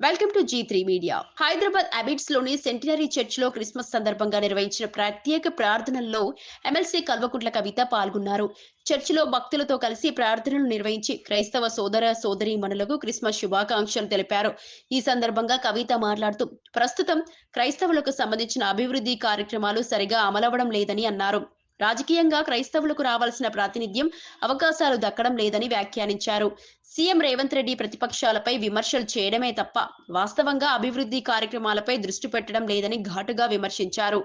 Welcome to G3 media. Hyderabad Abids లోని centenary church లో Christmas సందర్భంగా నిర్వహించిన ప్రత్యేక ప్రార్థనల్లో ఎమ్మెల్సీ కల్వకుంట్ల కవిత పాల్గొన్నారు. చర్చిలో భక్తులతో కలిసి ప్రార్థనలు నిర్వహించి క్రైస్తవ సోదర సోదరీమణులకు క్రిస్మస్ శుభాకాంక్షలు తెలిపారు. ఈ సందర్భంగా కవిత మాట్లాడుతూ ప్రస్తుతం క్రైస్తవులకు సంబంధించిన అభివృద్ధి కార్యక్రమాలు సరిగా అమలవడం లేదని అన్నారు. రాజకీయంగా క్రైస్తవులకు రావాల్సిన ప్రాతినిధ్యం అవకాశాలు దక్కడం లేదని వ్యాఖ్యానించారు. సీఎం రేవంత్ రెడ్డి ప్రతిపక్షాలపై విమర్శలు చేయడమే తప్ప వాస్తవంగా అభివృద్ధి కార్యక్రమాలపై దృష్టి పెట్టడం లేదని ఘాటుగా విమర్శించారు.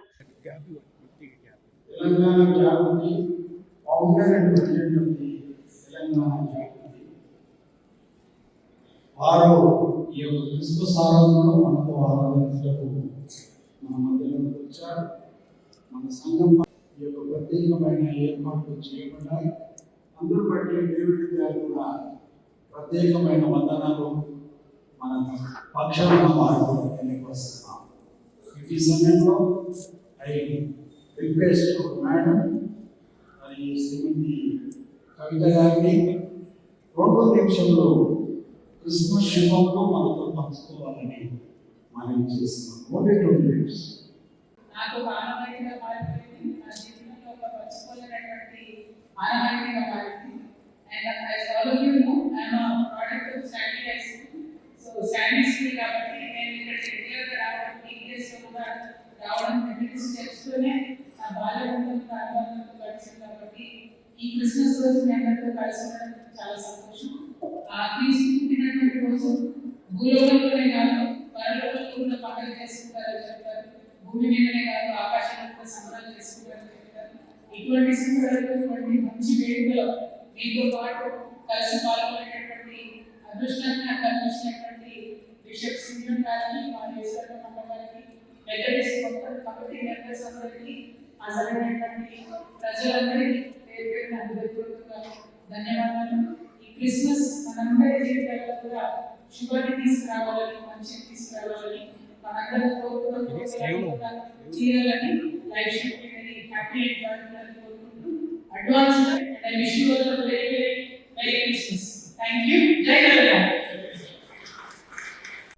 ఈ యొక్క ప్రత్యేకమైన ఏర్పాట్లు చేయబడ్డాయి. అందరూ బట్టి డేవిడ్ గారు కూడా ప్రత్యేకమైన వందనాలు మన పక్షాన తెలియపరుస్తున్నాం. ఈ సమయంలో ఐ రిక్వెస్ట్ మేడం మరి శ్రీమతి కవిత గారిని 2 నిమిషంలో క్రిస్మస్ శుభంలో మనతో పంచుకోవాలని మనం చేస్తున్నాం. Only 2 minutes. నాకు ఆనందంగా మారిపోయింది. నా జీవితంలో ఒక మర్చిపోలేనటువంటి ఆనందంగా మారింది. And as all of you know I'm a product of standard high school. So standard school కాబట్టి నేను ఇక్కడ రెగ్యులర్గా రావడం, టీచర్స్లో కూడా రావడం, మెమరీస్ చర్చ్లోనే నా బాల్యబంధంతో అనుబంధంతో కలిసింది కాబట్టి ఈ క్రిస్మస్ రోజు మీ అందరితో కలిసి ఉండడం చాలా సంతోషం. క్రీస్తు పుట్టినటువంటి రోజు భూలోకంలోనే కాదు పరలోకంలో కూడా పండుగ చేసుకుంటారని చెప్తారు. భూమి మీదనే కాదు ఆకాశంలో కూడా సంబరాలు చేసుకుంటారని చెప్తారు. ఇటువంటి సంబరాలు, ఇటువంటి మంచి వేడుకలో మీతో పాటు కలిసి పాల్గొనేటటువంటి అదృష్టాన్ని నాకు అందించినటువంటి బిషప్ సింగన్ గారికి, మా ఈశ్వర మండపానికి, మెథడిస్ట్ కమిటీ మెంబర్స్ అందరికీ, అసలైనటువంటి ప్రజలందరికీ పేరు పేరున హృదయపూర్వకంగా ధన్యవాదాలు. ఈ క్రిస్మస్ మనందరి జీవితాల్లో కూడా శుభాన్ని తీసుకురావాలని, మంచిని తీసుకురావాలని మనందరం తీరాలని లైఫ్ షూట్ హ్యాపీ ఎంజాయ్మెంట్ కోరుకుంటూ advance and I wish you all very very merry Christmas. Thank you. జై తెలంగాణ.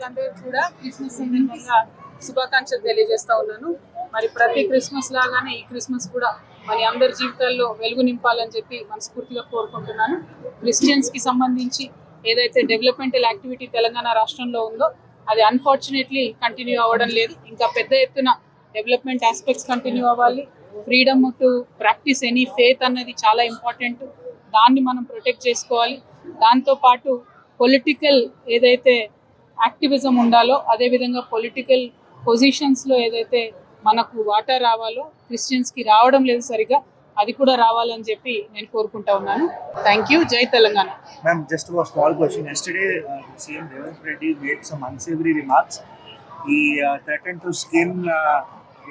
అందరికీ కూడా క్రిస్మస్ సందర్భంగా శుభాకాంక్షలు తెలియజేస్తా ఉన్నాను. మరి ప్రతి క్రిస్మస్ లాగానే ఈ క్రిస్మస్ కూడా మరి అందరి జీవితాల్లో వెలుగు నింపాలని చెప్పి మనస్ఫూర్తిగా కోరుకుంటున్నాను. క్రిస్టియన్స్కి సంబంధించి ఏదైతే డెవలప్మెంటల్ యాక్టివిటీ తెలంగాణ రాష్ట్రంలో ఉందో అది అన్ఫార్చునేట్లీ కంటిన్యూ అవ్వడం లేదు. ఇంకా పెద్ద ఎత్తున డెవలప్మెంట్ ఆస్పెక్ట్స్ కంటిన్యూ అవ్వాలి. Freedom to practice any faith అన్నది చాలా ఇంపార్టెంట్. దాన్ని మనం ప్రొటెక్ట్ చేసుకోవాలి. దాంతోపాటు పొలిటికల్ ఏదైతే యాక్టివిజం ఉండాలో అదేవిధంగా పొలిటికల్ పొజిషన్స్లో ఏదైతే మనకు వాటా రావాలో క్రిస్టియన్స్కి రావడం లేదు సరిగా, అది కూడా రావాలని చెప్పి నేను కోరుకుంటా ఉన్నాను. Thank you. జై Telangana. Ma'am, just a small question. Yesterday, CM Ravant Reddy made some unsavory remarks. He threatened to skin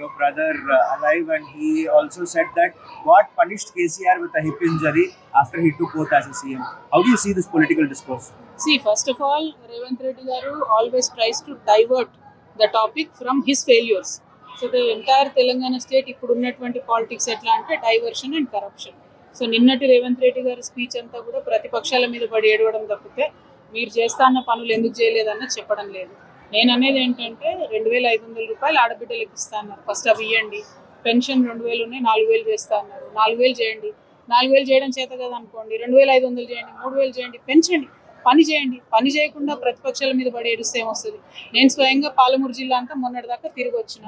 your brother alive, and he also said that God punished KCR with a hip injury after he took oath as a CM. How do you see this political discourse? See, first of all, Ravant Reddy garu always tries to divert the topic from his failures. So the entire Telangana state ఇప్పుడు ఉన్నటువంటి politics ఎట్లా అంటే diversion and corruption. So నిన్నటి రేవంత్ రెడ్డి గారి speech అంతా కూడా ప్రతిపక్షాల మీద పడి ఏడవడం తప్పితే మీరు చేస్తా అన్న పనులు ఎందుకు చేయలేదన్న చెప్పడం లేదు. నేను అనేది ఏంటంటే 2500 రూపాయలు ఆడబిడ్డలకు ఇస్తా అన్నారు. ఫస్ట్ అవి ఇవ్వండి. పెన్షన్ 2000 ఉన్నాయి, 4000 చేస్తా అన్నారు. 4000 చేయండి. 4000 చేయడం చేత కదా అనుకోండి, 2500 చేయండి, 3000 చేయండి, పెంచండి, పని చేయండి. పని చేయకుండా ప్రతిపక్షాల మీద పడి ఏడుస్తే ఏమొస్తుంది? నేను స్వయంగా పాలమూరు జిల్లా అంతా మొన్నటిదాకా తిరిగి వచ్చిన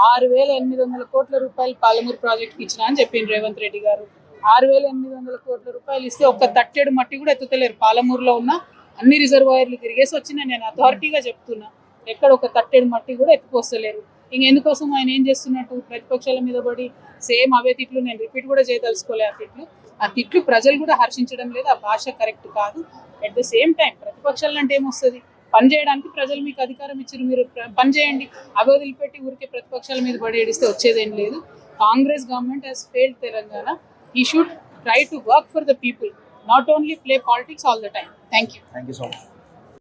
6800 కోట్ల రూపాయలు పాలమూరు ప్రాజెక్ట్కి ఇచ్చిన అని చెప్పింది రేవంత్ రెడ్డి గారు. 6800 కోట్ల రూపాయలు ఇస్తే ఒక్క తట్టెడు మట్టి కూడా ఎత్తుతలేరు. పాలమూరులో ఉన్న అన్ని రిజర్వాయర్లు తిరిగేసి వచ్చిన నేను అథారిటీగా చెప్తున్నా, ఎక్కడ ఒక తట్టెడు మట్టి కూడా ఎత్తుకొస్తలేరు. ఇంకెందుకోసం ఆయన ఏం చేస్తున్నట్టు ప్రతిపక్షాల మీద పడి సేమ్ అవే తిట్లు నేను రిపీట్ కూడా చేయదలుచుకోలే. ఆ తిట్లు ప్రజలు కూడా హర్షించడం లేదు. ఆ భాష కరెక్ట్ కాదు. అట్ ద సేమ్ టైం ప్రతిపక్షాలు అంటే ఏమొస్తుంది? పని చేయడానికి ప్రజలు మీకు అధికారం ఇచ్చారు, మీరు పని చేయండి. అవి వదిలిపెట్టి ఊరికే ప్రతిపక్షాల మీద పడి ఏడిస్తే వచ్చేదేం లేదు. Congress government has failed Telangana. He should try to work for the people, not only play politics all the time. Thank you. Thank you so much.